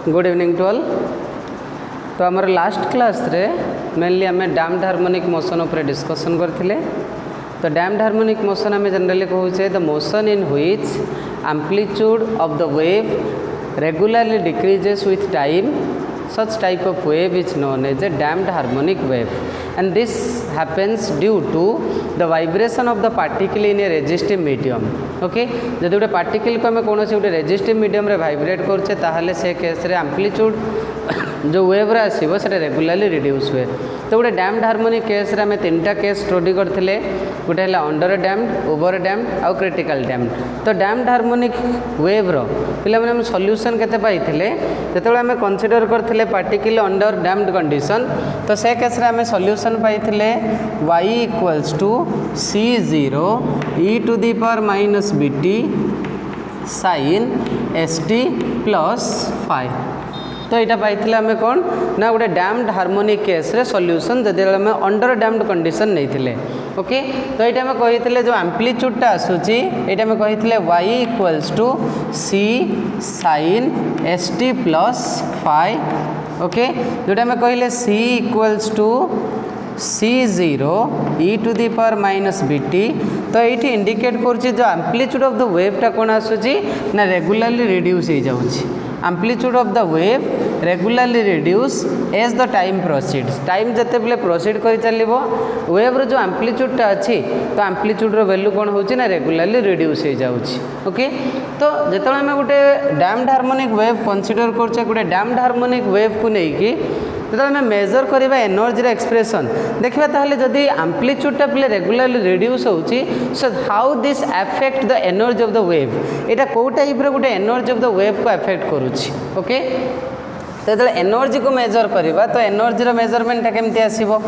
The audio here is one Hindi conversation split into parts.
Good evening to all. तो आमर लास्ट क्लास रे मेनली आम डैम्ड हार्मोनिक मोशन उपर डिस्कसन करथिले। तो डैम्ड हार्मोनिक मोशन आम जनरली कहूचे the motion in which amplitude of the wave regularly decreases with time, such type of wave is known as a damped harmonic wave, and this happens due to the vibration of the particle in a resistive medium. Okay, जब गोटे पार्टिकल को आम कौन गोटे रेजिस्टिव मीडियम रे भाइब्रेट करछे ताहले से केस रे एम्प्लीट्यूड जो वेव रे आसीबो सेटा रेगुलरली रिड्यूस हुए। तो गोटे डैम्ड हार्मोनिक केस रे आम तीनटा केस स्टडी करथिले, गोटे हला अंडर डैम्ड, ओवर डैम्ड आउ क्रिटिकल डैम्ड। तो डैम्ड हार्मोनिक वेव रो पिला माने हम सॉल्यूशन केते पाइथिले जेतेबेले आम कंसीडर करथिले पार्टिकल अंडर डैम्ड कंडीशन। तो से केस रे आम सॉल्यूशन पाइथिले y equals to c0 e to the power minus bt sin st plus 5। तो यहाँ पाई आम कौन ना गोटे डैम्ड हार्मोनिक केस रे सॉल्यूशन जदि आम अंडर डैम्ड कंडीशन नहीं। ओके, तो ये आम कही जो एम्प्लीट्यूडटा आसूची ये आम कही y equals to c sin st plus 5। Okay, जोटा आम कहले c equals to c0 e to the power minus bt। तो ये इंडिकेट करुच्ची जो एम्प्लीट्यूड ऑफ द वेवटा कौन आसूची ना रेगुलरली रिड्यूस हो जाऊँगी। Amplitude of the wave regularly reduce as the time proceeds. Time जिते बेले प्रोसीड कर चलो वेव्र जो एम्प्लीट्यूडटा अच्छी तो एम्प्लीट्यूड्र वैल्यू कौन होची ना रेगुलरली रिड्यूस हो जाऊँगी। ओके, तो जो आम गोटे डैम्ड हार्मोनिक वेव कंसीडर कर गोटे डैम्ड हार्मोनिक वेव को लेकिन जो आम मेजर करवा एनर्जी एक्सप्रेशन देखा ताहले जदि एम्प्लीट्यूडटा पे रेगुलरली रिड्यूस होची so how this affect the energy of the wave, यहाँ कौ टाइप गोटे एनर्जी ऑफ द वेव को अफेक्ट करुच्ची। ओके, तो जो एनर्जी को मेजर करवा तो एनर्जी मेजरमेंटा केमती आसीबो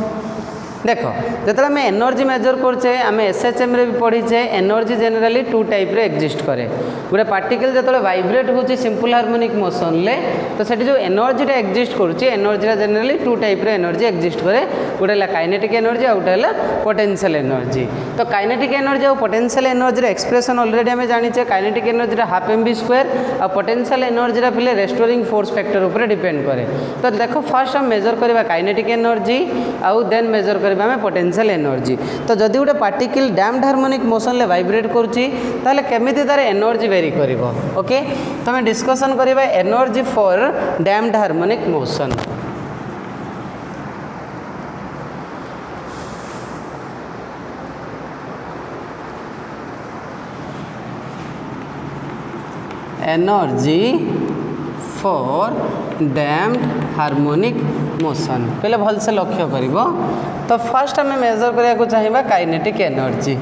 देख जो आम एनर्जी मेजर करचे आम SHM रे भी पढ़ीचे एनर्जी जेनराली टू टाइप रे एक्जिस्ट करे। गोटे पार्टिकल जो वाइब्रेट होची सिंपल हार्मोनिक मोशन ले तो सेठी जो एनर्जीटा एक्जिस्ट करुच्ची एनर्जीटा जेनराली टू टाइप रे एनर्जी एक्जिस्ट करे। गोटे है काइनेटिक एनर्जी आउ गोटे है पोटेंशियल एनर्जी। तो काइनेटिक एनर्जी और पोटेंशियल एनर्जी एक्सप्रेशन ऑलरेडी आम जानिचे काइनेटिक एनर्जी हाफ mv² और पोटेंशियल एनर्जी पे रेस्टोरिंग फोर्स फैक्टर उपर डिपेंड करे। तो देखो फर्स्ट हम मेजर करवा काइनेटिक एनर्जी आउ देन मेजर करवा में पोटेंशियल एनर्जी। तो जदि गोटे पार्टिकल डैम्ड हार्मोनिक मोशन ले वाइब्रेट करुच्ची ताले केमिति तार एनर्जी वेरी करिवो। ओके, तो हम डिस्कशन करवा energy for damped harmonic motion. Energy for damped harmonic motion पहले भल से लक्ष्य करिवो। तो फर्स्ट आम मेजर करिया को चाहिए काइनेटिक एनर्जी।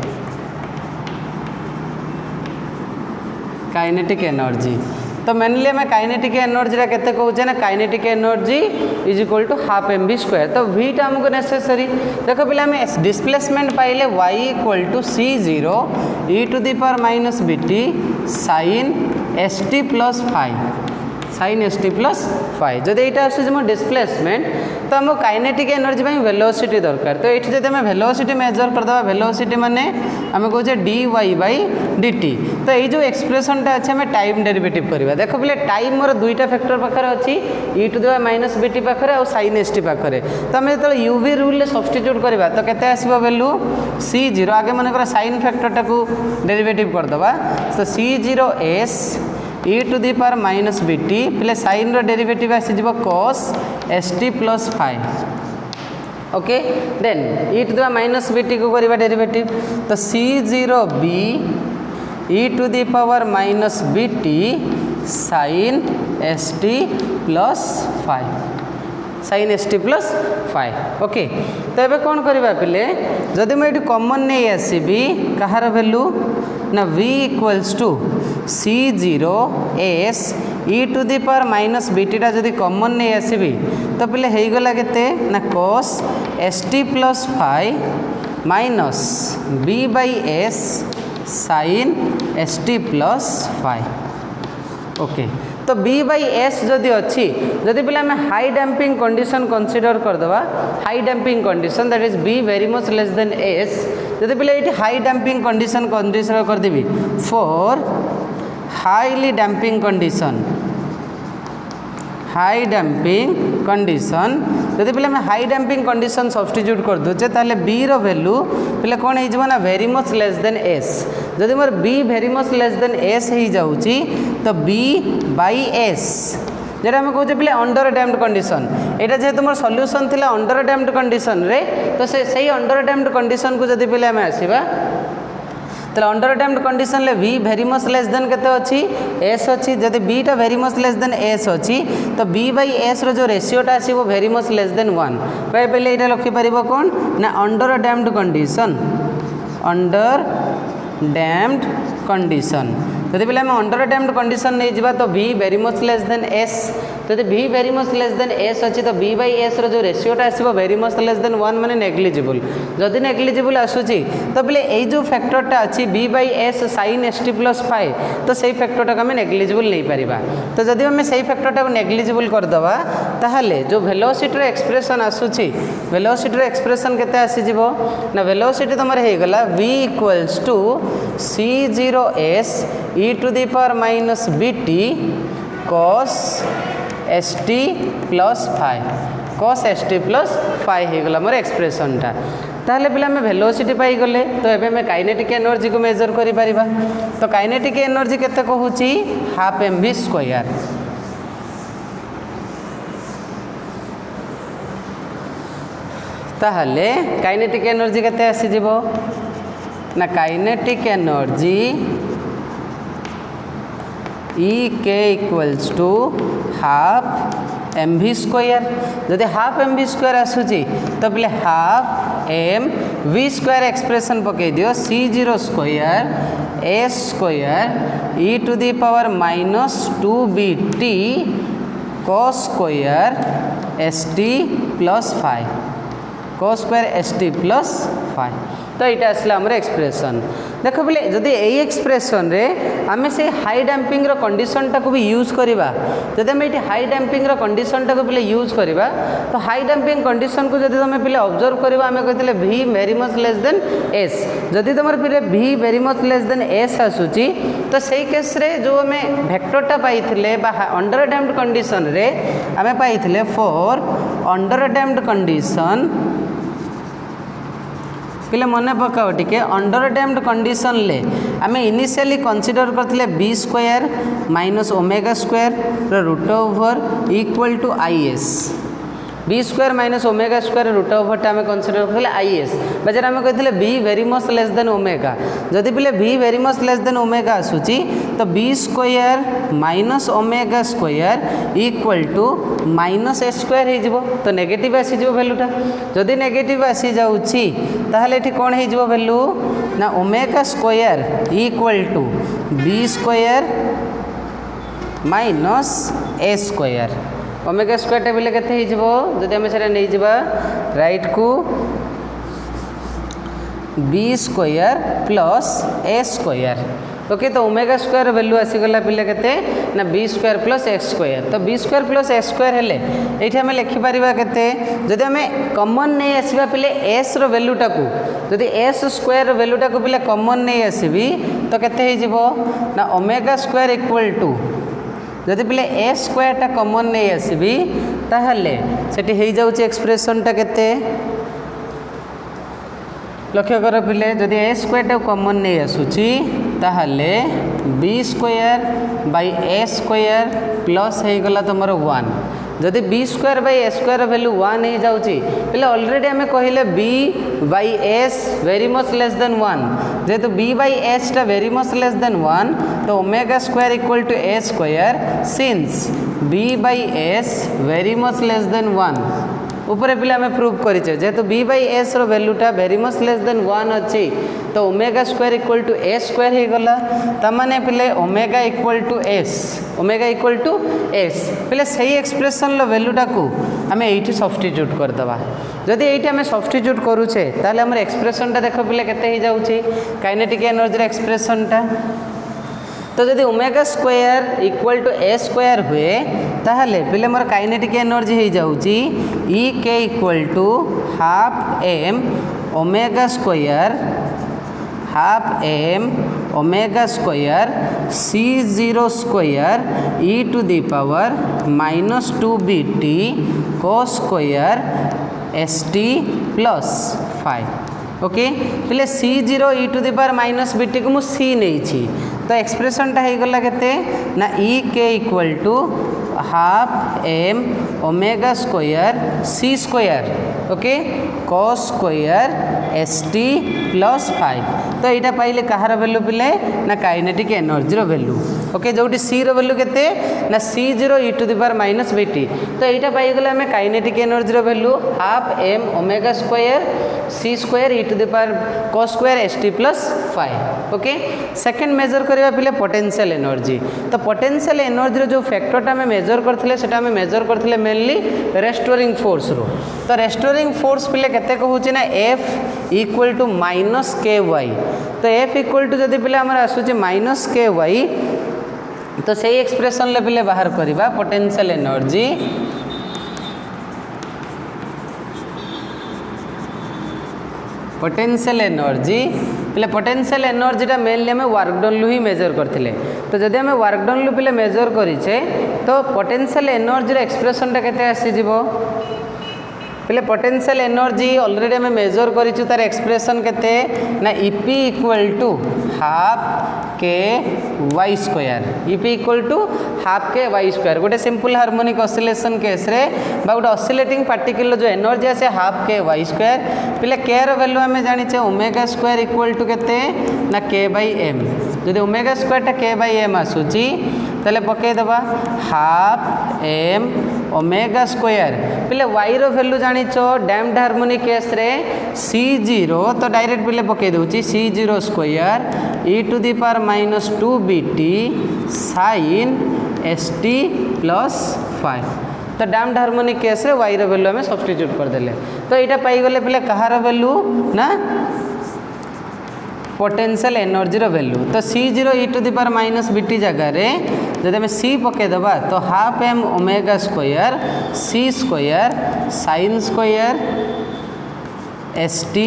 काइनेटिक एनर्जी तो मेनली आम काइनेटिक एनर्जी केते कहूचे ना kinetic energy is equal to half mv²। तो vटा हमको नेसेसरी देख पे आम डिस्प्लेसमेंट पाइले y equal to c0 e to the power minus bt sin st plus 5 sin st plus 5। जब यहाँ आस डिस्प्लेसमेंट तो आम काइनेटिक एनर्जी वेलोसिटी दरकार। तो ये जब आम वेलोसिटी मेजर करदे वेलोसिटी माने आम कहे dy बाई dt। तो ये जो एक्सप्रेशनटा अच्छे आम टाइम डेरिवेटिव करवा देख पे टाइम मोर दुईटा फैक्टर पाखे अच्छी e to the power minus bt पाखे और sin st पाखे। तो आम जो uv रूल सब्स्टिट्यूट करवा तो केते आसीबो वैल्यू c0 आगे मन कर sin फैक्टरटा को डेरिवेटिव करदबा। तो c0 s e to the power minus bt प्ले साइन डेरिवेटिव आसीजिवो cos st plus 5। Okay, then e to the power minus bt को करवा डेरिवेटिव। तो c0b e to the power minus bt sin st plus 5 sin st plus 5। Okay, तो ये कौन करवा पिले जदि मुझे कॉमन नहीं आसबि कहार वैल्यू ना v equals to c0 s e to the power minus बीटीटा जदि कॉमन नहीं आसबि तो पे होगला के ना cos st plus 5 minus b by s sin st plus 5। Okay, तो b बाई एस जदि अच्छी जदि पे आम हाई डैम्पिंग कंडीशन कंसीडर करदे high damping condition that is b very much less than s जदि पे ये हाई डैम्पिंग कंडीशन करदेवी for highly damping condition high damping condition जदि पे हाई डैम्पिंग कंडीशन सब्स्टिट्यूट कर दूचे ताले बी रो वैल्यू पे कौन हो ना very much less than S जदि more B very much less than S हो जाऊँगी तो बी बाई एस जेटा आम कहे पे अंडर डैम्ड कंडीशन यहाँ जेहेतु मोर सल्यूशन थी अंडर डैम्ड कंडीशन रे तो से अंडर डैम्ड कंडीशन को जब पे आम आसवा तो अंडर डैम्ड कंडीशन ले v very much less than केते अच्छी s अच्छी जदि b टा very much less than s अच्छी तो b बाई s रो जो रेशियोटा आसीबो वेरी मच लेस देन 1 कहे पहले यहाँ लिखि पारिबो कौन ना under damped condition under damped condition जदि पे अंडर डैम्ड कंडीशन नहीं जावा तो v very much less than s जदि v very much less than s अच्छी तो b बाई s रो जो रेशियोटा आसीबो वेरी मच लेस देन 1 माने नेग्लिजिबल जदि नेग्लिजिबल आसुची तो बोले यही जो फैक्टरटा अच्छी b by s sin st plus phi तो सही फैक्टरटा आम नेग्लिजिबल नहीं पारिबा तो जदि आम सही फैक्टरटा नेग्लिजिबल करदवा ताहले जो वेलोसिटी एक्सप्रेशन आसुची वेलोसिटी एक्सप्रेशन केते आसीजिवो ना वेलोसिटी तुमर हे गला v equals to c0s e to the power minus bt cos st plus phi cos st plus phi हो गला मोर एक्सप्रेशनटा ताहले पे आम वेलोसिटी पाईगले तो एबे मैं काइनेटिक एनर्जी को मेजर करि परिबा तो काइनेटिक एनर्जी केते कहूची हाफ mv स्क्वायर ताहले काइनेटिक एनर्जी केते आसी जिवो ना kinetic energy E k equals to half m v square जदि हाफ एम भि स्क्वायर आसूची तो बोले half m v square expression पकई दियो c0 square s square e to the power minus 2bt cos square st plus phi cos square st plus phi तो यहाँ आसला आमर एक्सप्रेशन देख बोले जदि यही एक्सप्रेशन रे आम से हाई डैम्पिंग कंडीशन टाक भी यूज करवा जब आम ये हाई डैम्पिंग कंडीशन टाक पे यूज करवा तो हाई डैम्पिंग कंडीशन को जब तुम पे ऑब्जर्व करवा आम कहते v very much less than s जदि तुम पे v very much less than s आसूची तो सही केस रे जो आम वेक्टरटा पाई अंडर डैम्ड कंडीशन रे आम पाई फॉर अंडर डैम्ड कंडीशन पिले मन पकाओ टिके अंडर डैम्ड कंडीशन ले आम इनिशियली कंसीडर करथिले b square minus omega square root over equal to is b square minus omega square root ओवरटा आम कंसीडर करथिले आईएस बजार आम कहथिले b very much less than omega जदि पिले b very much less than omega आसूची तो b square minus omega square equal to minus a square हो तो नेगेटिव आसीज भैल्यूटा जदि नेगेटिव आसी जाउची ताहले एठी कोन हो भैल्यू ना omega square equal to b square minus a square omega square table केते हो जदि आम से नहीं जावा राइट को b square plus a square okay तो ओमेगा स्क्वायर वैल्यू आसीगला पिले केते ना b square plus x square तो b square plus x square हेले ये आम लिखिपर केते जदि आम कमन नहीं आसवा पिले एस रो वैल्यूटा को जदि एस स्क्वायर वैल्यूटा को पिले कमन नहीं आसबी तो केते हो ना ओमेगा स्क्वायर इक्वल टू जदि पिले ए स्क्वायरटा कमन नहीं आसबी ताहले सेठी हो जाउची एक्सप्रेशनटा केते लक्ष्य कर पिले जदि ए स्क्वायरटा कमन नहीं आसूची ताहले B square by A square plus हो गला तुमर 1 जदि B square by A square value 1 हो जाउची पहले ऑलरेडी आम कहले B by S very much less than 1 जेहेतु बी बाई एस टा वेरी मच लेस देन 1 तो omega square equal to A square since B by S very much less than 1 ऊपर पे आम प्रूव करेचे जेहेतु बी बाई एस रो वैल्यूटा वेरी मच लेस देन 1 अच्छी तो omega square equal to A square हो गला तमाने पिले ओमेगा इक्वल टू एस पिले सही एक्सप्रेशन लो वैल्यूटा को आम ये सब्स्टिट्यूट करदे जदि ये आम सब्स्टिट्यूट करुचे ताले हमर एक्सप्रेशनटा देख पिले केते हो जाउची काइनेटिक एनर्जी एक्सप्रेशनटा तो जदि omega square equal to A square हुए ताहले पिले मोर काइनेटिक एनर्जी हो जाउची E K equal to half M omega square half M omega square C0 square e⁻⁻2bt cos square st plus 5 okay पहले C0 e⁻⁻bt को मुझे c नहीं तो एक्सप्रेशनटा होगला के ना ek equal to half M omega square c square okay cos square st plus 5 तो यहाँ पाइले कहार वैल्यू पिले ना काइनेटिक एनर्जी वैल्यू ओके जो सी वैल्यू के ना C0 e⁻⁻bt तो यहाँ पाईगले आम kinetic energy value half M omega square c square e⁻cos square st plus 5 okay second measure करवा पिले पोटेंशियल एनर्जी तो पोटेंशियल एनर्जी जो फैक्टरटा आम मेजर करते सेटा आम मेजर करते मेनली रेस्टोरिंग फोर्स रो तो रेस्टोरिंग फोर्स पिले केते कहूँ ना F इक्वल टू माइनस के वाई तो F इक्वल टू जदि पिले आमर आसूँ माइनस के वाई तो सही एक्सप्रेशन ले पिले बाहर करवा पोटेंशियल एनर्जी पहले पोटेंशियल एनर्जीटा मेनली आम वर्क डन लू ही मेजर करते तो जदि आम वर्क डन लू पे मेजर करें तो पोटेंशियल एनर्जी एक्सप्रेशनटा केते आसीजिवो पहले पोटेंशियल एनर्जी ऑलरेडी आम मेजर करूँ तार एक्सप्रेशन केते ना EP equal to half K Y square EP equal to half K Y square गोटे सिंपल हार्मोनिक ऑसिलेशन केस रे बा गोटे ऑसिलेटिंग पार्टिकल जो एनर्जी आसे हाफ के वाई स्क्वायर पहले के वैल्यू आम जाने ओमेगा स्क्वायर इक्वल टू केते ना के बाई एम जदि ओमेगा स्क्वायरटा के बाई एम आसूची ताले पकईदबा हाफ एम ओमेगा स्क्वायर पहले वाई रो वैल्यू जानिच डैम्ड हार्मोनिक केस रे C0 तो डायरेक्ट पहले पकई दूची C0 square e⁻⁻2bt sin st plus 5 तो डैम्ड हार्मोनिक केस रे वाई रो वैल्यू आम सब्स्टिट्यूट करदेले तो यहाँ पाईगले पहले कहार वैल्यू ना पोटेंशियल एनर्जी वैल्यू तो C0 e⁻⁻bt जगार जब आम c पकईदबा तो half M omega square c square sine square st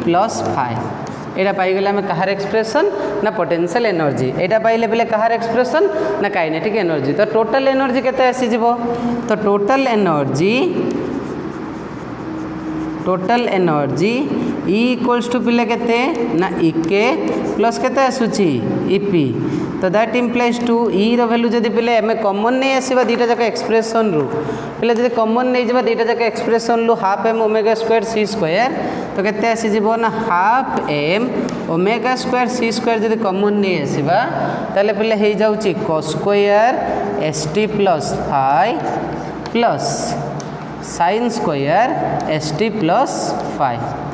plus 5 यहाँ पाईगले आम कहार एक्सप्रेशन ना पोटेंशियल एनर्जी यहाँ पाइले पहले कहार एक्सप्रेशन ना काइनेटिक एनर्जी तो टोटल एनर्जी केते आसीजिवो तो total energy E equals to पिले केते ना EK प्लस केते आसुची EP तो दैट इम्प्लाइज टू E रो वैल्यू जदि पिले आम कॉमन नहीं आसीबा दीटा जाक एक्सप्रेशन रु पिले जदि कॉमन नहीं जाबा दीटा जाक एक्सप्रेशन रु half M omega square C square तो केते आसीजिवो ना half M omega square C square जदि कॉमन नहीं आसीबा ताले पिले हे जाउची cos square st plus 5 plus sine square st plus 5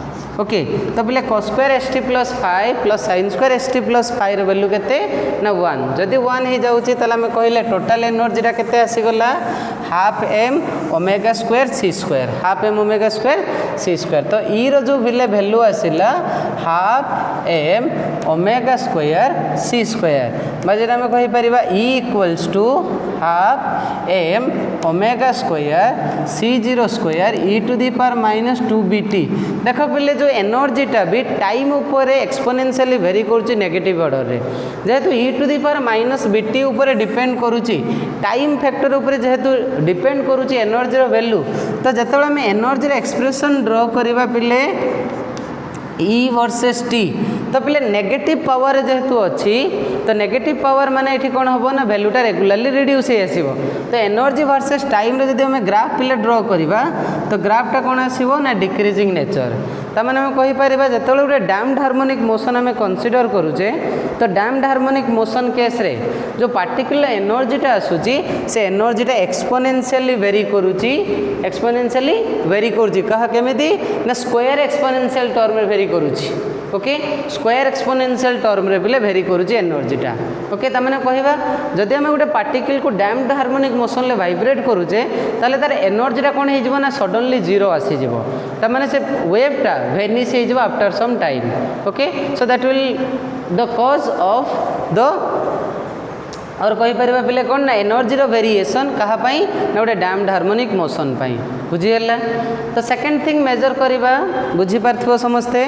okay तो पहले cos square st plus 5 plus sine square st plus 5 रो वैल्यू केते ना 1 जदि 1 हो जाउची तला में कहले टोटल एनर्जीटा केते आसीगला half M omega square C square half M omega square C square तो ई रो जो वैल्यू आसिला half M omega square C square बाजरा में कहि परिबा E equals to half M omega square C0 square e⁻⁻2bt देख पे जो एनर्जीटा भी टाइम उपर एक्सपोनेंशियली वेरी करुच्ची नेगेटिव ऑर्डर रे जेहेतु e⁻⁻bt उपर डिपेंड करुच्ची टाइम फैक्टर उपर जेहेतु डिपेंड करुच्ची एनर्जी वैल्यू तो जिते आम एनर्जी एक्सप्रेशन ड्र करवा पिले E वर्सेस T तो पिले नेगेटिव पावर जेहेतु अच्छी तो नेगेटिव पावर माने ये कौन हम ना वैल्यूटा रेगुलाली रिड्यूस हो आसो तो एनर्जी वर्सेस टाइम रे जब आम ग्राफ पिले ड्र करवा तो ग्राफटा कौन आसो ना डिक्रीजिंग नेचर तमें आम कहीपर जो गोटे डैम्ड हार्मोनिक मोशन आम कनसीडर करुचे तो डैम्ड हार्मोनिक मोशन केस रे जो पार्टिकुलर एनर्जीटा आसूची से एनर्जीटा एक्सपोनेंशियली वेरी करुच्ची कह केमिति ना स्क्वायर एक्सपोनेंशियल टर्म रे वेरी करुच्ची ओके स्क्वायर एक्सपोनेंशियल टर्म रे बिले वेरी करुच्ची एनर्जीटा ओके तमें कहवा जदि आम गोटे पार्टिकल को डैम्ड हार्मोनिक मोशन ले वाइब्रेट करुचे ताले तार एनर्जीटा कौन हो ना सडनली जीरो आसीजिवो तमाने से वेवटा वेनिश हो after some time okay so that will the cause of the और कहीपर पे कौन ना एनर्जी वेरिएशन कहाँपाई ना गोटे डैम्ड हार्मोनिक मोशन पाई बुझीगला। तो सेकेंड थिंग मेजर करवा बुझीपार समस्ते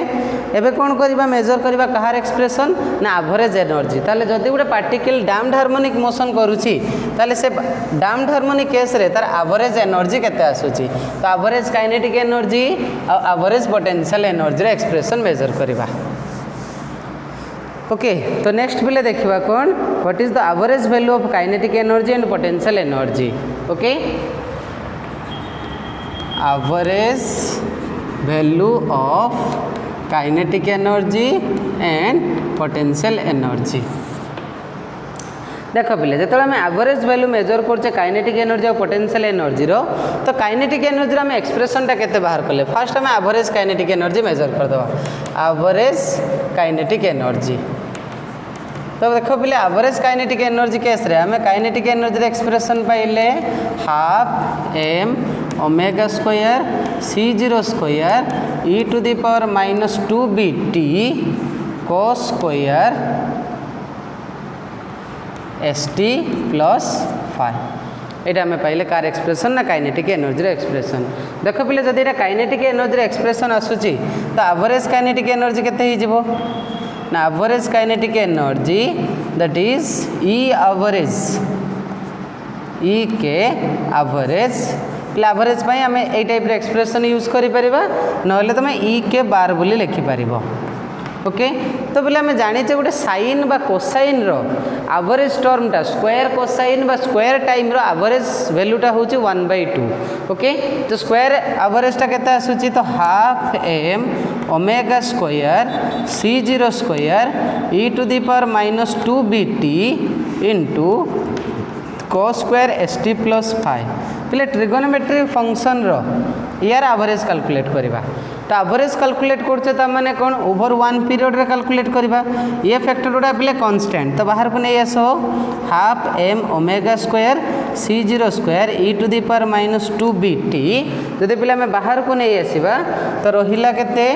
एबे कौन करवा मेजर करवा कहार एक्सप्रेशन ना एवरेज एनर्जी। ताले जदि गोटे पार्टिकल डैम्ड हार्मोनिक मोशन करुच्ची ताले से डैम्ड हार्मोनिक केस रे तार एवरेज एनर्जी केते आसुची तो एवरेज काइनेटिक एनर्जी और एवरेज पोटेंशियल एनर्जी रे एक्सप्रेशन मेजर करवा। ओके तो नेक्स्ट पिले देखा कौन what is the average value of kinetic energy and potential energy. Okay average value of kinetic energy and potential energy. देख पिले जो आम एवरेज वैल्यू मेजर करचे काइनेटिक एनर्जी और पोटेंशियल एनर्जी रो तो काइनेटिक एनर्जी आम एक्सप्रेशनटा केते बाहर कले फास्ट आम एवरेज काइनेटिक एनर्जी मेजर करदे एवरेज काइनेटिक एनर्जी। तो देख पिले एवरेज काइनेटिक एनर्जी केस रे आम काइनेटिक एनर्जी एक्सप्रेशन पाइले half M omega square C0 square e⁻⁻2bt cos square st plus five यहाँ आम पाइले कार एक्सप्रेशन ना काइनेटिक एनर्जी एक्सप्रेशन। देख पिले जब यहाँ काइनेटिक एनर्जी एक्सप्रेशन आसूची तो एवरेज काइनेटिक एनर्जी केते हो ना average kinetic energy that is E average E के एवरेज पिले एवरेज आम यही टाइप एक्सप्रेशन यूज करें ना तुम ई के बार बोली लिखिपर। ओके तो बोले आम जाने गोटे साइन बा कोसाइन रो एवरेज टर्मटा स्क्वायर कोसाइन बा स्क्वायर टाइम रो एवरेज वैल्यूटा हूँ 1/2। ओके तो स्क्वायर एवरेजटा केते आसूची तो half M omega square C0 square e⁻⁻2bt into cos square st plus five. पिले ट्रिगोनोमेट्रिक फंक्शन रो यार एवरेज कैलकुलेट करवा तो एवरेज कैलकुलेट करते मैंने कौन ओवर वन पीरियड रे कैलकुलेट करवा ये फैक्टर गुड़ा पिले कांस्टेंट तो बाहर को नहीं आस half M omega square C0 square e⁻⁻2bt जदि पिले आम बाहर को नहीं आसवा तो रहिला केते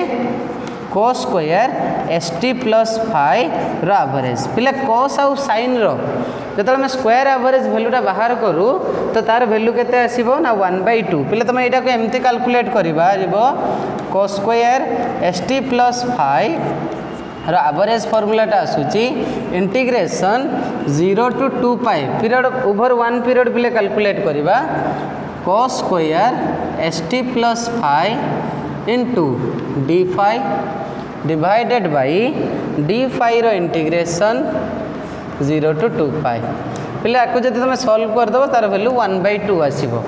cos square st plus five रो एवरेज। पिले cos आउ sin रो जो आम स्क्वायर एवरेज वैल्यूटा बाहर करूँ तो तार वैल्यू केते आसीबो ना 1/2। पिले तुम यहाँ को एमती कैलकुलेट करवा cos square st plus five रो एवरेज फॉर्मूलाटा आसूची integration 0 to 2 pi period over one period पिले कैलकुलेट करवा cos square st plus five into d5 divided by d5 रो इंटीग्रेशन 0 to 2 पाई। पिले आपको जब तुम सॉल्व करदेव तार वैल्यू 1/2 आसो।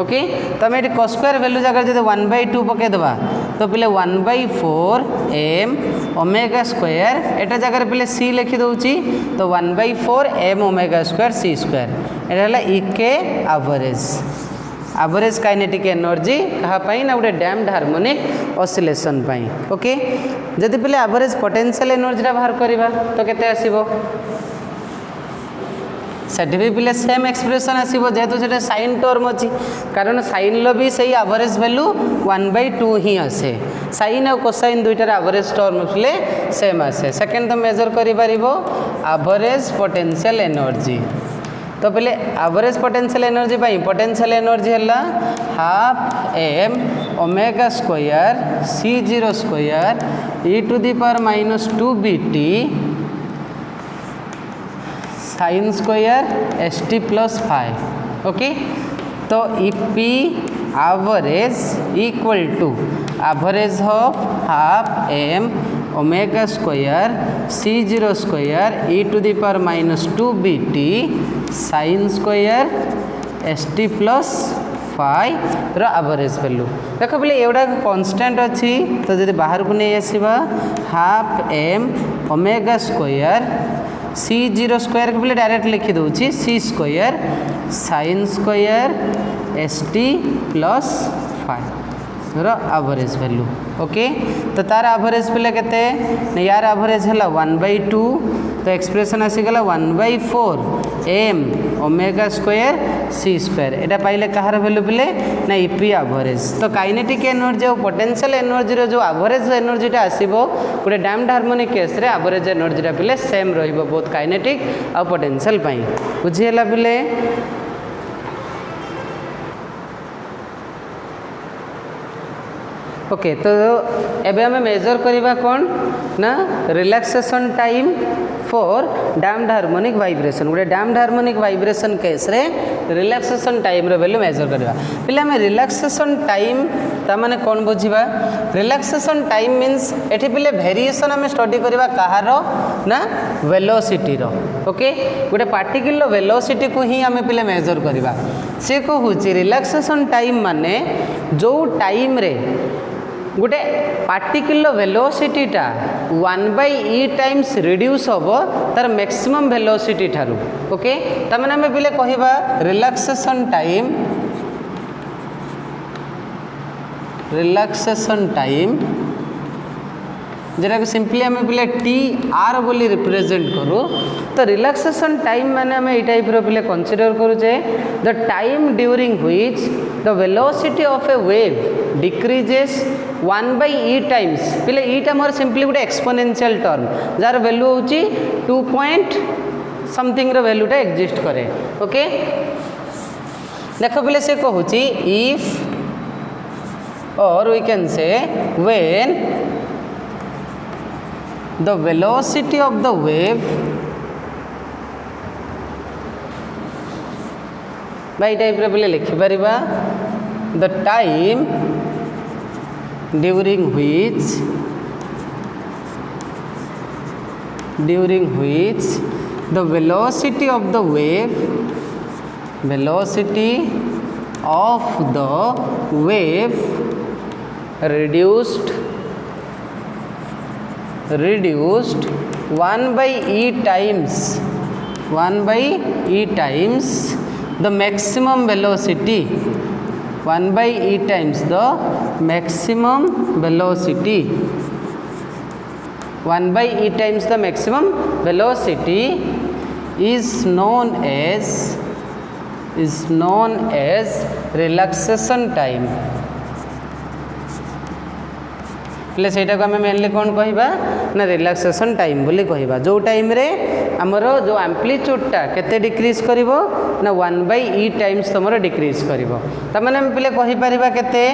ओके तुम ये cos स्क्वायर वैल्यू जगह जब 1/2 पकईदेवा तो पिले 1/4 एम ओमेगा स्क्वायर एटा जगह पिले c लिखिदे तो 1/4 M omega square c square एटा ई के एवरेज। एवरेज काइनेटिक एनर्जी कहाँपाई ना गोटे डैम्ड हार्मोनिक ऑसिलेशन पाई। ओके जदि पिले एवरेज पोटेंशियल एनर्जीटा बाहर करवा तो केते आसीबो सेठी भी पिले सेम एक्सप्रेशन आसीबो जेहेतु से साइन टर्म अच्छी कारण साइन लो भी सही एवरेज वैल्यू 1/2 ही आसे साइन और कोसाइन दुईटार एवरेज टर्म पिले सेम आसे। सेकेंड तो मेजर करि परिबो एवरेज पोटेंशियल एनर्जी तो पिले एवरेज पोटेंशियल एनर्जी पाई पोटेंशियल एनर्जी है half M omega square C0 square e⁻⁻2bt sine square st plus five. Okay तो P average equal to average of half M omega square C0 square e⁻⁻2bt sine square st plus five रो एवरेज वैल्यू। देख बोले एगुड़ा कांस्टेंट अच्छी तो जब बाहर को नहीं आसवा half M omega square C0 square के बोले डायरेक्ट लिखी दूची C square sine square st plus five रो एवरेज वैल्यू। ओके तो तार एवरेज पे केते यार एवरेज है 1/2 तो एक्सप्रेशन आसीगला 1/4 m omega square c square एटा पाइले कहार वैल्यू पिले ना ईपी एवरेज। तो काइनेटिक एनर्जी और पोटेंशियल एनर्जी रो जो एवरेज एनर्जीटा आसीबो गोटे डैम्ड हार्मोनिक केस रे एवरेज एनर्जीटा पिले सेम रहिबो बोथ काइनेटिक और पोटेंशियल पई बुझिएला पिले। ओके तो एबे हमें मेजर करिबा कोन ना relaxation time for damped harmonic vibration गोटे डैम्ड हार्मोनिक वाइब्रेशन केस रे रिलैक्सेशन टाइम रो वैल्यू मेजर करिबा। पहले हमें रिलैक्सेशन टाइम ता माने कोन बुझिबा रिलैक्सेशन टाइम मींस एठी पहले वेरिएशन हमें स्टडी करिबा कहारो ना वेलोसिटी रो। ओके गोटे पार्टिकल वेलोसिटी को ही हमें पहले मेजर करिबा से को होची रिलैक्सेशन टाइम माने जो टाइम रे गोटे पार्टिकल वेलोसिटीटा 1/e टाइम्स रिड्यूस हम तार मैक्सिमम वेलोसिटी ठारू। ओके तमाने हमें पहले कहिबा रिलैक्सेशन टाइम जेटा को सिंपली हमें पहले टी आर बोली रिप्रेजेंट करूँ। तो रिलैक्सेशन टाइम माने हमें ये टाइप पहले कंसीडर करूचे the time during which the velocity of a wave decreases 1/e times. पहले ईटा मोर सिंपली गोटे एक्सपोनेंशियल टर्म जार वैल्यू होची 2 पॉइंट समथिंग रो वैल्यूटा एग्जिस्ट करे। ओके देख पहले से कहूची इफ और we can say when the velocity of the wave by type रे बोले लिखि परिबा the time during which the velocity of the wave reduced 1/e times the maximum velocity 1/e times the maximum velocity 1/e times the maximum velocity is known as relaxation time। पहले सेटा को हमें मेनली कौन कहबा ना रिलैक्सेशन टाइम बोली कहबा जो टाइम रे हमरो जो एम्प्लीट्यूडटा केते डिक्रीज करिवो ना 1/e टाइम्स तमरो डिक्रीज करिवो। त माने हम पहले कहि परिबा केते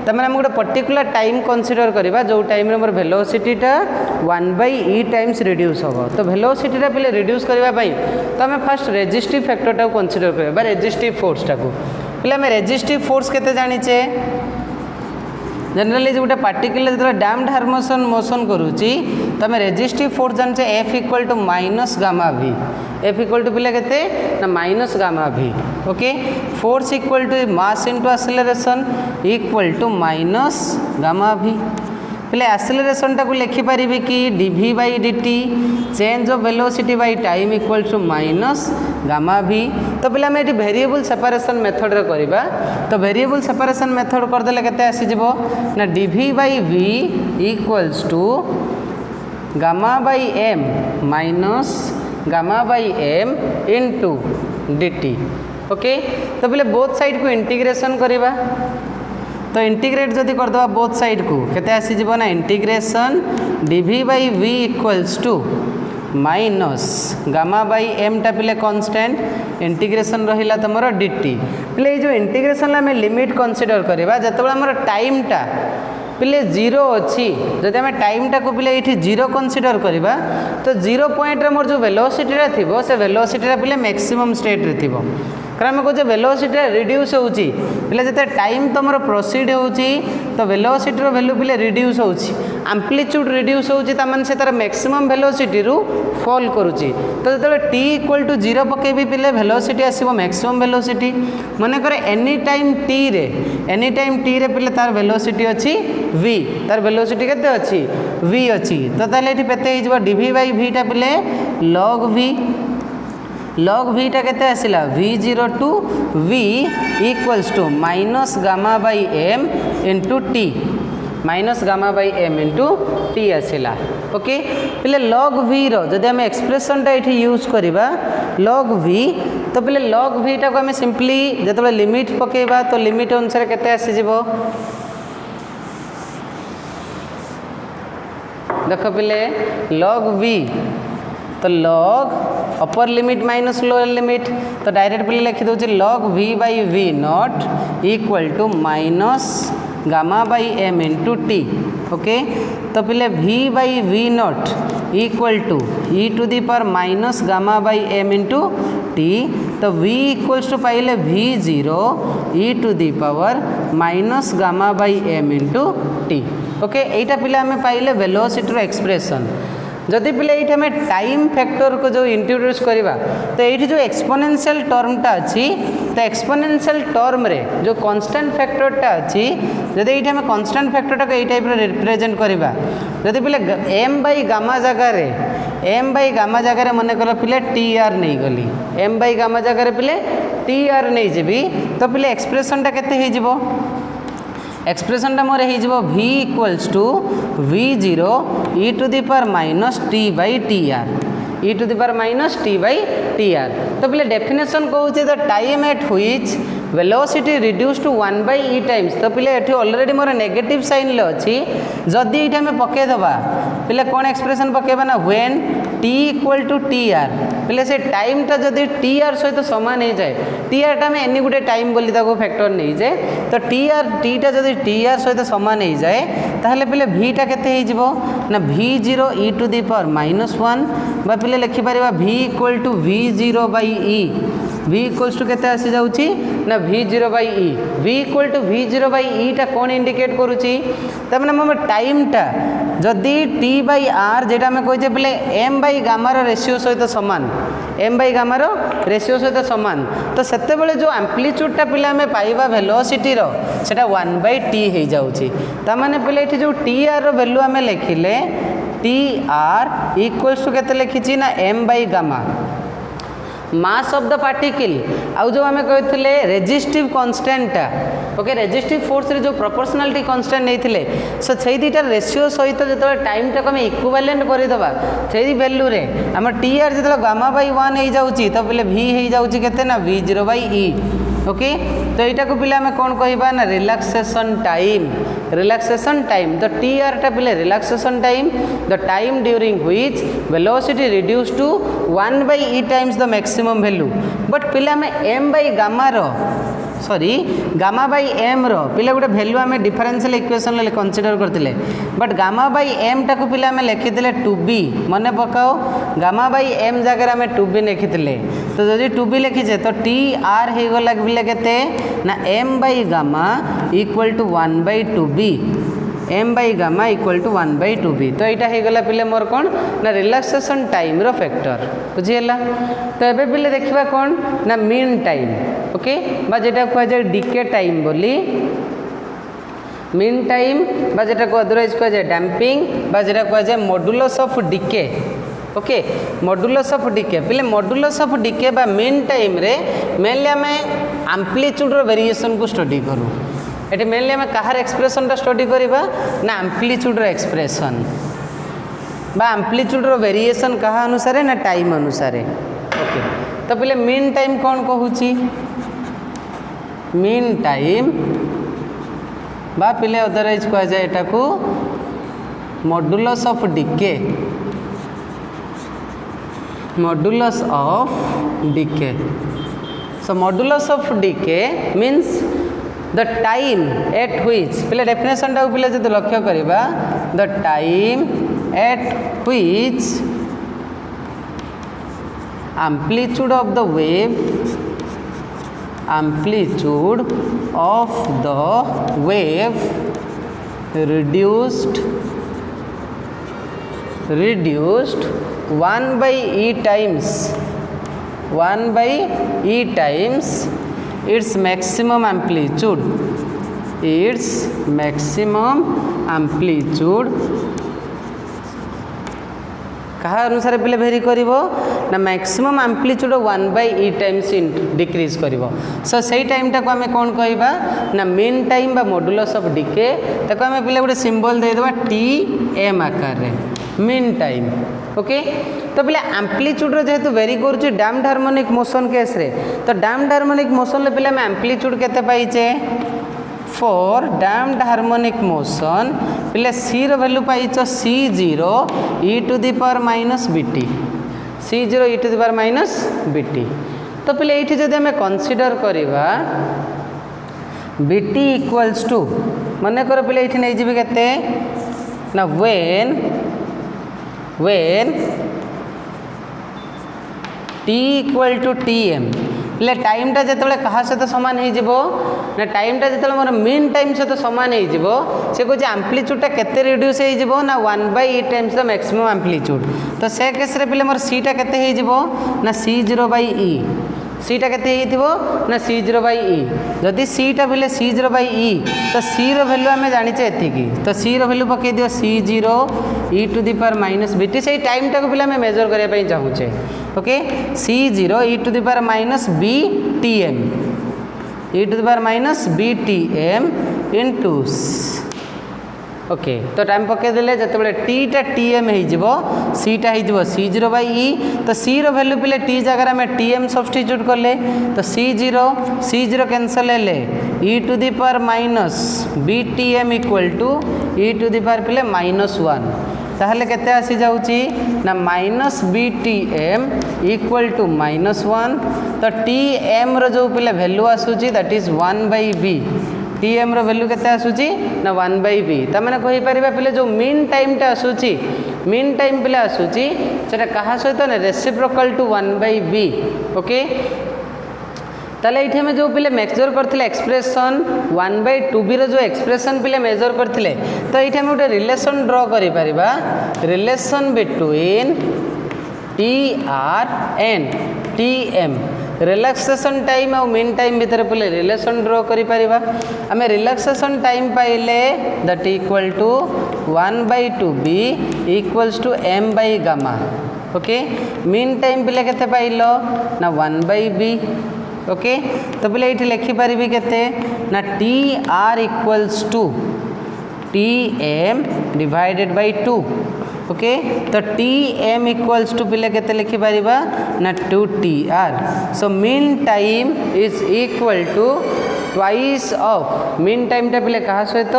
त माने हम गोटे पर्टिकुलर टाइम कंसीडर करिबा जो टाइम रे हमर वेलोसिटीटा 1/e टाइम्स रिड्यूस होबो। तो वेलोसिटीटा पहले रिड्यूस करिबा पई तो हमें फर्स्ट रेजिस्टिव फैक्टरटा को कंसीडर करबा रेजिस्टिव फोर्सटा को। पहले हम रेजिस्टिव फोर्स केते जानिचे जनरली जो गोटे पार्टिकल जो डैम्ड हार्मोशन मोशन करुच्ची तो आम रेजिस्टिव फोर्स जाने F equal to minus gamma V F equal to पिले केते ना minus gamma V. Okay force equal to mass into acceleration equal to minus gamma V. पहले एक्सेलरेशन टाक लिखिपारि कि dv by dt change of velocity by time equal to minus gamma V. तो पहले आम ये वेरिएबल सेपरेशन मेथड रे करबा। तो वेरिएबल सेपरेशन मेथड करदेले केते आसी जिवो ना dv by v equals to gamma by m minus gamma by m into dt। Okay तो पहले बोथ साइड को इंटीग्रेशन करबा। तो इंटीग्रेट जदि करदे बोथ साइड को केते आसी जिवो ना integration dv by v equals to minus gamma by m टा पिले कांस्टेंट इंटीग्रेशन रहिला तमरो dt। पिले जो इंटीग्रेशन ला में लिमिट कंसीडर करबा जतबे हमर टाइम टा पिले 0 अच्छी जदि आम टाइम टा को पिले ये 0 कंसीडर करबा तो 0 पॉइंट रे मोर जो वेलोसिटी थिबो से वेलोसिटी पिले मैक्सिमम स्टेट रे थिबो। कारण आम कहे वेलोसिटी रिड्यूस होची पिले जते टाइम तुम प्रोसीड होची तो वेलोसिटी वैल्यू पिले रिड्यूस होची एम्प्लीट्यूड रिड्यूस होची तामान से तार मैक्सिमम वेलोसिटी रु फॉल करूची। तो जते t इक्वल टू 0 पकेबी पिले वेलोसिटी आसीबो मैक्सिमम वेलोसिटी। मन करे एनी टाइम t रे पिले तार वेलोसिटी अछि v तार वेलोसिटी केते अछि v अछि। तो ताले एठी पेते हिजबो dv बाय v टा पिले log v टा केते आसिला v0 to v equals to minus gamma by m into t minus gamma by m into t आसिला। ओके पिले log v रो जदि आम एक्सप्रेशनटा ये यूज करवा log v तो पिले log v टा को आम सिंपली जो लिमिट पकेबा तो लिमिट अनुसार केते आसीजिवो देख पिले log v तो log upper limit minus lower limit तो डायरेक्ट पिले लिखि दउछि log v by v naught equal to minus gamma by m into T okay तो पिले v by v naught equal to E to the power minus gamma by m into T तो v इक्वल्स टू पाइले v0 E to the power minus gamma by m into T okay एटा पिले आम पाइले वेलोसिटी एक्सप्रेशन जदि पिले ये आम टाइम फैक्टर को जो इंट्रोड्यूस करवा तो ये जो एक्सपोनेंशियल टर्मटा अच्छी तो एक्सपोनेंशियल टर्म रे जो कांस्टेंट फैक्टरटा अच्छी जदि ये आम कांस्टेंट फैक्टरटा को ये टाइप रिप्रेजेंट करवा जदि पिले m बाई गामा जगार m बाई गामा जगार मन कर पिले टी आर नहीं गली m बाई गामा जगार पिले टी आर नहीं जीवी तो पिले एक्सप्रेशनटा केते हो जिवो एक्सप्रेशनटा मोर हो v equals to v0 E to the power minus T by T R E to the power minus T by T R तो पिले डेफिनेशन कहूँ the time at which velocity reduce to 1 by E times तो पिले ये ऑलरेडी मोर नेगेटिव साइन ले अच्छी जदि ये आम पकईदबा पिले कौन एक्सप्रेशन पकेबा ना when T equal to T R पिले से टाइमटा जदि टी आर सहित सामान हो जाए टी आरटा आम एनी गोटे टाइम बोली फैक्टर नहीं जाए तो टीटा जदि टी आर सहित सामान हो जाए ताहले पिले भीटा केते हो ना v0 E to the power minus 1 बा पिले लिखिपर v equal to v0 by e v equals to केते आसी जाउची ना v0 by e v equal to v0 by e टा कौन इंडिकेट करुची तब ना टाइमटा जदि टी बाई आर जेटा आम कहे पिले m बाई गामार रेशियो सहित सामान m बाई गामार रेशियो सहित सामान तो सेतेबेले जो एम्प्लीट्यूडटा पिले आम पाइबा वेलोसिटीर सेटा 1 बाई टी हो जाउची तामाने पिले एठी जो टी आर रो वैल्यू आम लिखिले टी आर इक्वल्स टू केते लिखिची ना m by gamma mass of the particle आउ जो आम कहते रेजिस्टिव कांस्टेंटा ओके रेजिस्टिव फोर्स रे जो प्रोपोर्शनालिटी कांस्टेंट नहीं सो से दुटा रेशियो सहित जो टाइम टाक आम इक्विवेलेंट करदे से वैल्यू रे आम टी आर जो गामा बाई 1 हो जाऊँगी तो पिले v हो जाऊँगी केते ना v0 बाई ई ओके तो यहाँ को पिले आम कौन कहवा ना रिलैक्सेशन टाइम तो टी आर टा पिले relaxation time the time during which velocity reduce to 1 by E times the maximum value but पिले आम m बाई गामा रो सॉरी गामा बाई एम रो पिले गोटे वैल्यू आम डिफरेंशियल इक्वेशन कंसीडर करते बट गामा बाई एम टाक पिले आम लिखिले टू बी मन पकाओ गामा बाई एम जगह आम टू बी लिखिले तो जब टू बी लिखीचे तो टी आर हो गला पिले केते ना M by gamma equal to 1 by two B m by gamma equal to 1 by two B तो यहाँ हो गला पिले मोर कौन ना रिलैक्सेशन टाइम रो फैक्टर बुझीगला तो ये पिले देखा कौन ना मीन टाइम ओके बा जेटा कह जाए डीके टाइम बोली मीन टाइम बा जेटा को अदरवाइज कह जाए डैम्पिंग बा जेटा कह जाए modulus of decay okay modulus of decay पिले मॉडुलस ऑफ डीके बा मीन टाइम रे मेनली आम एम्प्लीट्यूड रो वेरिएशन को स्टडी करूँ ये मेनली आम कहार एक्सप्रेशनटा स्टडी करवा ना एम्प्लीट्यूड एक्सप्रेशन बा एम्प्लीट्यूड वेरिएशन कहा अनुसार ना टाइम अनुसार ओके तो पिले मीन टाइम कौन कहूँ मीन टाइम बा पिले अदरवाइज कह जाए एटा को modulus of decay modulus of decay so modulus of decay means the time at which पिले डेफिनेशन टाक पिले जो लक्ष्य करवा the time at which amplitude of the wave reduced 1 by e times its maximum amplitude कहा अनुसार पिले भेरी करिवो ना maximum amplitude 1 by E times decrease करिवो सो सेई टाइम टाको आमे कोन कहबा ना मीन टाइम बा मॉडुलस ऑफ डीके ताको आमे पिले गोटे सिंबल दे देबा टी एम आकार रे मीन टाइम ओके। तो पिला एम्प्लीट्यूड जेहेतु वेरी करुच्ची डैम्ड हार्मोनिक मोशन केस रे तो डैम्ड हार्मोनिक मोशन ले पिला एम्प्लीट्यूड केते पाइचे फॉर डैम्ड हार्मोनिक मोशन पिले सी रो वैल्यू पाइछ C0 e⁻ BT C0 e⁻ BT। तो पिले ये जब आम कनसीडर करवा BT इक्वल्स टू मन कर पिले ये नहीं जी के ना when T equal to TM पिले टाइमटा जो क्या सहित सामान हो ना टाइमटा जो मोर मीन टाइम सहित सामान हो से कहे एम्प्लीट्यूडटा केते रिड्यूस हो ना 1/e times the maximum amplitude. तो से केस रे पिले मोर सीटा केते हो ना C0/e सीटा केते ना C0/e जदि सीटा पिले C0/e तो सी रो वैल्यू आम जाचे एतिकी तो सी रो वैल्यू पकई दियो C0 e⁻ BT से टाइमटा को पिले आम मेजर करने चाहूचे okay C0 e⁻BTM e⁻BTM into okay. तो टाइम पकईदे जो टीटा TM हो सीटा हो C0/e तो सी रो वैल्यू पिले टी जगह आम TM सब्सटीट्यूट कले तो C0 कैंसल हेले e⁻ BTM equal to e⁻ -1 ताहले केते आसी जाउची ना -BTM इक्वल टू -1 तो TM रो जो पिले वैल्यू आसूची दैट इज 1/b TM रो वैल्यू केते आसूची ना 1/b ता माने कहि परिबा पिले जो मीन टाइमटा आसूची मीन टाइम पिले आसूची सेटा कहा सहित ना रेसिप्रोकल टू 1/b ओके। ताले ये आम जो पिले मेजर करते एक्सप्रेशन 1/2b रो जो एक्सप्रेशन पिले मेजर करते तो ये आम गोटे रिलेशन ड्र कर relation between TR and TM relaxation time और मीन टाइम भितर पिले रिलेशन ड्र कर आम रिलैक्सेशन टाइम पाइले that equal to 1/2b equals to m/gamma okay. Mean time पिले केते पाइल ना 1/b ओके। तो पिले ये लिखिपारि के ना TR equals to TM divided by 2 okay. तो TM इक्वल्स टू पिले के लिखिपार ना 2TR so mean time is equal to twice of mean टाइमटा पिले क्या सहित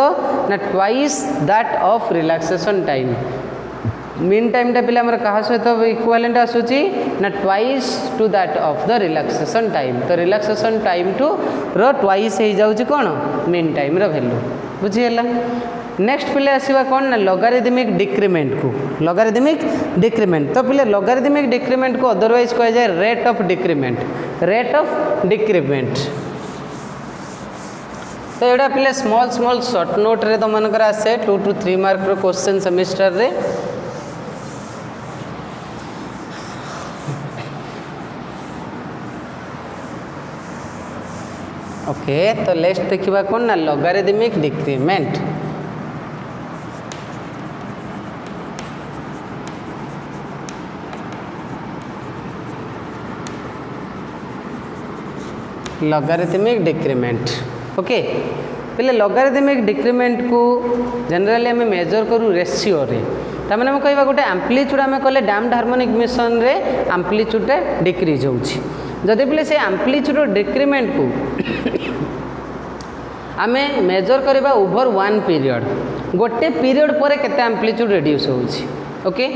ना twice that of relaxation time mean टाइमटा पिले आमर क्या सहित इक्वालेंट आसूची ना twice to that of the relaxation time. तो रिलैक्सेशन टाइम टू रो ट्वाइस हो जाउची कोन मीन टाइम रो वैल्यू बुझीगला। नेक्स्ट पिले आसवा कौन ना लॉगरिदमिक डिक्रीमेंट को लॉगरिदमिक डिक्रीमेंट। तो पिले लॉगरिदमिक डिक्रीमेंट को अदरवाइज कहा जाए रेट ऑफ डिक्रीमेंट। तो यहाँ पिले स्मॉल शॉर्ट नोट रे तो मनकर आसे 2 to 3 मार्क रो क्वेश्चन सेमिस्टर रे ओके। तो नेक्स्ट देखिबा कौन ना logarithmic decrement. Logarithmic decrement okay. पहले लॉगरिदमिक डिक्रीमेंट को जनरली आम मेजर करूँ रेशियो रे तमें आम कह गोटे एम्प्लीट्यूड आम कले डैम्ड हार्मोनिक मोशन रे एम्प्लीट्यूडटा डिक्रीज होउछि जदि पहले से एम्प्लीट्यूड डिक्रीमेंट को आम मेजर करवा ओवर 1 पीरियड गोटे पीरियड पर केते एम्प्लीट्यूड रिड्यूस होउछि ओके।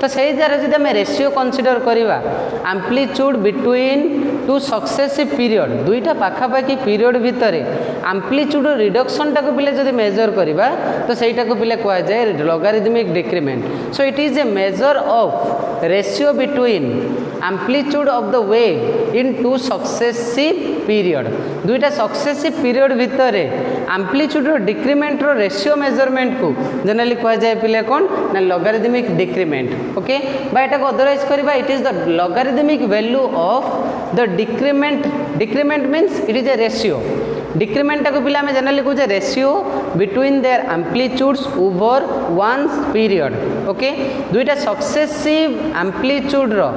तो सही जगह जब आम रेशियो कनसीडर करवा एम्प्लीट्यूड बिटवीन 2 सक्सेसिव पीरियड दुईटा पाखापाखि पीरियड भितर एम्प्लीट्यूड रिडक्शन टाक पिले जब मेजर करवा तो सहीटा को पिले कह जाए logarithmic decrement. So it is A measure of ratio between amplitude of the wave in 2 successive period दुईटा सक्सेसिव पीरियड भितर amplitude decrement row ratio measurement को जनरली कह जाए पिले कौन ना लॉगरिदमिक डिक्रीमेंट ओके। बाय एटा को अदरवाइज करबा it is the logarithmic value of the decrement means it is a ratio decrement को पिला में जनरली कहे ratio between their amplitudes over 1 period okay. दुईटा सक्सेसिव एम्प्लीट्यूड रो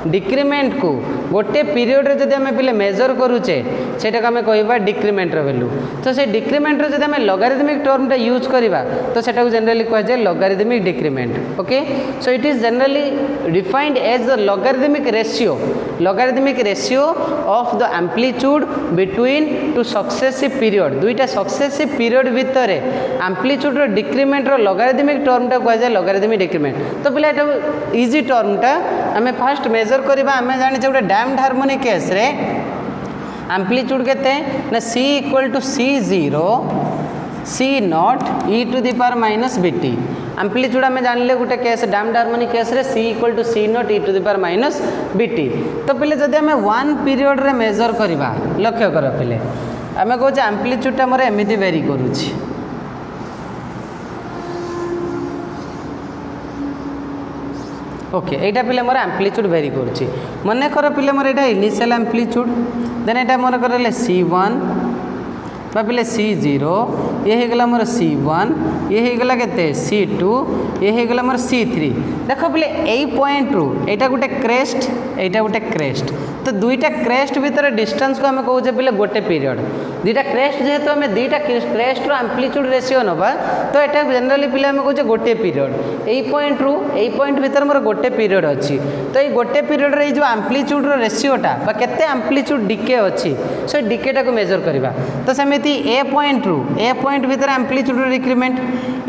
डिक्रिमेंट को गोटे पीरियड रे जदि आम पे मेजर करूचे सेटा आम कह डिक्रिमेंट वैल्यू। तो से डिक्रिमेंट जदि आम लॉगरिथमिक टर्मटा यूज करवा तो सेटा जनरली कह जाए logarithmic decrement. Okay, so it is generally defined as the logarithmic ratio of the amplitude between two successive period. दुईटा सक्सेसिव पीरियड भितर एम्पलीट्यूड डिक्रिमेंट लॉगरिथमिक टर्मटा कह जाए लॉगरिथमिक डिक्रिमेंट। तो पिला इजी टर्मटा आम फास्ट मेजर करवा आम जाने गोटे डैम्ड हार्मोनिक केस रे एम्पलीट्यूड केते ना c equal to C0 C0 e⁻ bt। Amplitude आम जानले गोटे केस डैम्ड हार्मोनिक केस रे C equal to C0 e⁻ bt। तो पिले जदि आम 1 पीरियड रे मेजर करवा लक्ष्य कर पिले आम कहे एम्पलीट्यूडटा मोर एमती वेरी करुच्ची। ओके, यहाँ पे मोर एम्पलीट्यूड वेरी करुच्ची। मन कर पे मोर यहाँ इनिशियल एम्पलीट्यूड देन यहाँ मन कर C1 पे C0 ये होगा मोर C1 ये होगा के C2 ये होगा मोर C3। देख पे यही पॉइंट रू यहाँ गोटे क्रेस्ट यहाँ गोटे क्रेस्ट तो दुईटा क्रेस्ट भितर डिस्टेंस को आम कहे पे गोटे पीरियड दुईटा क्रेस्ट जेहेतु आम दुईटा क्रेस्ट रो एम्पलीट्यूड रेशियो नवा तो यहाँ जनरली पे आम कहे गोटे पीरियड यही पॉइंट रू यही पॉइंट भितर मोर गोटे पीरियड अच्छी। तो ये गोटे पीरियड रे जो एम्पलीट्यूड रो रेशियोटा केते एम्पलीट्यूड डिके अच्छी सो डिकेटा को मेजर करवा। तो सेमती ए पॉइंट भितर एम्पलीट्यूड डिक्रिमेंट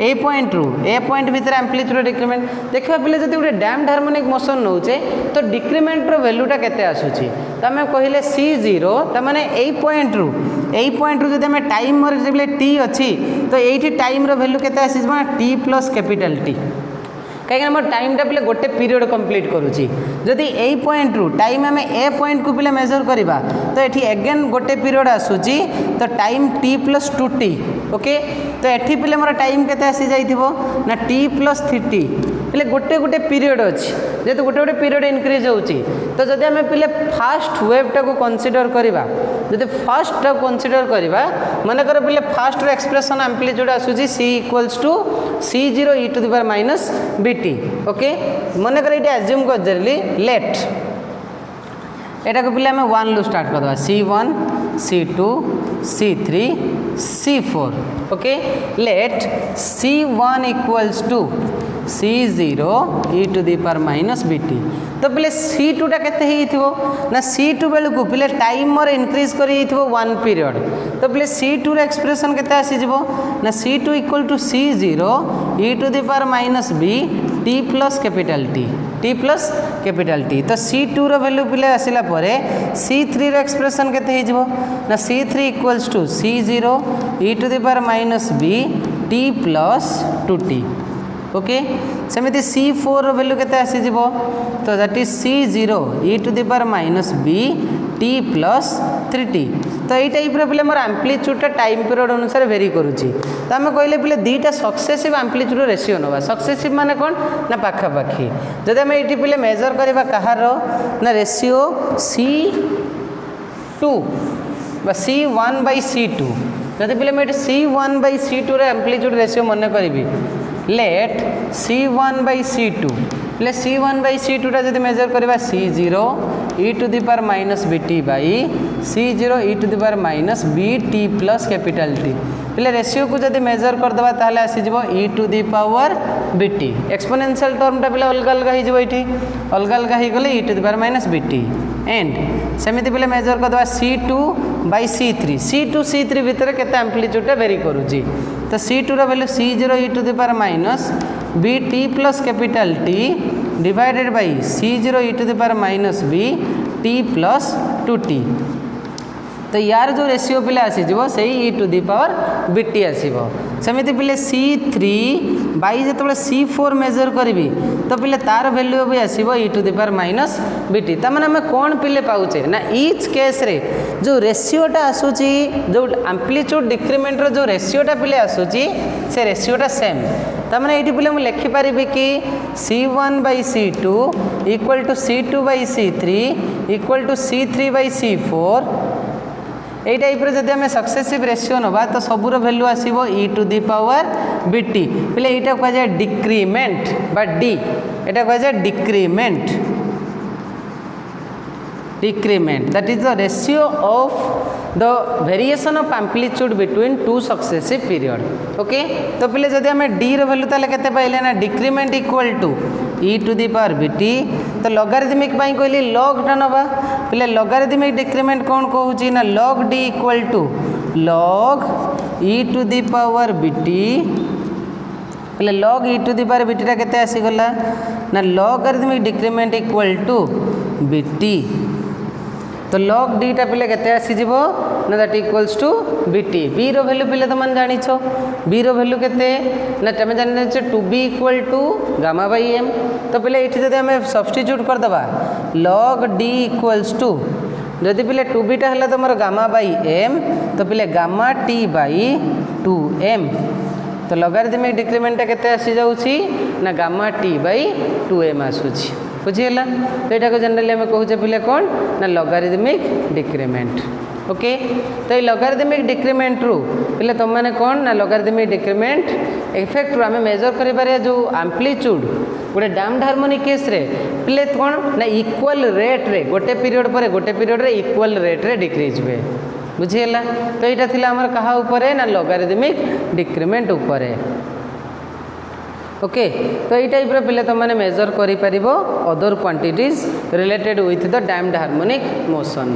ए पॉइंट भितर एम्पलीट्यूड डिक्रिमेंट देखा पे जब गोटे डैम्ड हार्मोनिक मोशन नौचे तो डिक्रिमेंट रो वैल्यूटा केते आसुची। तो आम कहले C0 तमाने यही पॉइंट रू जब आम टाइम मोर टी अच्छी तो ये टाइम रो वैल्यू केते आसीबा T प्लस कैपिटल T कहीं मोर टाइमटा पे गोटे पीरियड कंप्लीट करुच्ची। जदि यही पॉइंट रू टाइम आम ए पॉइंट को पे मेजर करवा तो ये एगेन गोटे पीरियड आसूची तो time T plus 2T। Okay, तो ये पे मोर टाइम केते आसी जाइथिबो ना T प्लस 3T पे गोटे गोटे पीरियड अच्छी जेहेतु गोटे गोटे पीरियड इनक्रीज होची। तो जदि आम पे फास्ट वेवटा को कनसीडर करवा जदि फास्ट कनसीडर करवा मन कर पे फास्ट एक्सप्रेशन एम्पलीट्यूड आसूची C equals to C0 e⁻ bt। Okay, मन कर ये एज्यूम कर देली लेट एटा को पे आम 1 रू स्टार्ट करवा C1 C2 C3 C4। Okay, let C1 equals to C0 e⁻ bt। तो पे C2 टा केते हिथिबो ना C2 बेलू पे टाइम मोर इनक्रीज कर 1 पीरियड तो पे C2 रे एक्सप्रेशन केते आसी जिवो ना C2 equal to C0 e⁻ b T plus capital T। तो C2 रो वैल्यू पे आसिला परे C3 रो एक्सप्रेशन केते हिजिवो ना C3 equals to C0 e⁻ b T plus 2T। Okay, सेमती C4 रो वैल्यू केते आसी जिवो तो that is C0 e⁻ b T plus 3T। तो यही टाइप पे मोर एम्पलीट्यूडटा टाइम पीरियड अनुसार वेरी करुच्ची। तो आम कहले पे दुईटा सक्सेसिव एम्पलीट्यूड रेशियो नवा सक्सेसिव माने कौन ना पाखापाखी जब आम ये पे मेजर करवा कहार ना रेशियो C2 C1/C2 जब पे C1/C2 एम्पलीट्यूड रेशियो मन करी लेट C1/C2 पे C1/C2 जब मेजर करवा C0 e⁻ bt C0 e⁻ bt plus capital T पे रेशियो को जब मेजर करदे ताहले आसीजिवो e⁻bt एक्सपोनेंशियल टर्मटा पे अलग अलग हो गले e⁻ bt एंड सेमती पे मेजर करदे C2/C3 C2 भितर केते एम्पलीट्यूडटा वेरी करुच्ची। तो C2 रो value C0 e⁻ bt plus capital T divided by C0 e⁻ b T plus 2T। तो यार जो रेशियो पे आसीजिवो सेही e⁻bt आसीबो। सेमिति पे C3 बाई जो C4 मेजर करी तो पे तार वैल्यू भी आसीबो e⁻ bt। तमाने आम कौन पे पाउचे ना ईच केस रे जो रेशियोटा आसूची जो एम्पलीट्यूड डिक्रिमेंट रो जो रेशियोटा पे आसूची से रेशियोटा सेम। तमाने ये पे मुझे लिखिपारि कि C1/C2 equal to C2/C3 equal to C3/C4 यही टाइप जब आम सक्सेसिव रेशियो नवा तो सबूर वैल्यू आसो e⁻bt पे यहाँ कह डिक्रिमेंट बा डी यहाँ कह decrement decrement, that is the ratio of the variation of amplitude between two successive period. Okay, तो पिले जदि आम d रो वैल्यू ताले केते पाइले ना decrement equal to e to the power bt, तो लॉगरिथमिक पाई कहली log टा नबा पिले लॉगरिथमिक डिक्रीमेंट कौन कहूची ना log d equal to log e to the power bt, पिले log e to the power bt टा केते आसी गला ना logarithmic decrement equal to bt, तो log d टा पिले केते आसी जीवो ना that equals to bt. b रो वैल्यू पिले तो मन जानि छो b रो वैल्यू केते ना तमे जानि छ 2b equal to gamma by m, तो पिले इठी जदि हमें सब्स्टिट्यूट कर दबा log d इक्वल्स टू जदि पिले 2b टा हला तमरो गामा बाई m, तो पिले गामा t बाई 2m, तो लॉगरिथमिक डिक्रीमेंट टा केते आसी जाउची ना गामा t बाई 2m आसुची. बुझीगला, तो यहाँ को जनरली आम कहूचे पिले कौन ना लॉगरिथमिक डिक्रीमेंट. ओके, तो ये लॉगरिथमिक डिक्रीमेंट रू पिले तुम मैंने कौन ना लॉगरिथमिक डिक्रीमेंट इफेक्ट रू आम मेजर कर जो एम्प्लीट्यूड गोटे डैम्ड हार्मोनिक केस रे पिले कौन ना इक्वल रेट रे गोटे पीरियड पर गोटे पीरियड रे इक्वल रेट रे डिक्रीज हुए. बुझीगला, तो यहाँ थिला हमर कहा उपरे ना लॉगरिथमिक डिक्रीमेंट उपरे. ओके, तो ये टाइप पिले तुम मैंने मेजर कर other quantities related with the damped harmonic motion.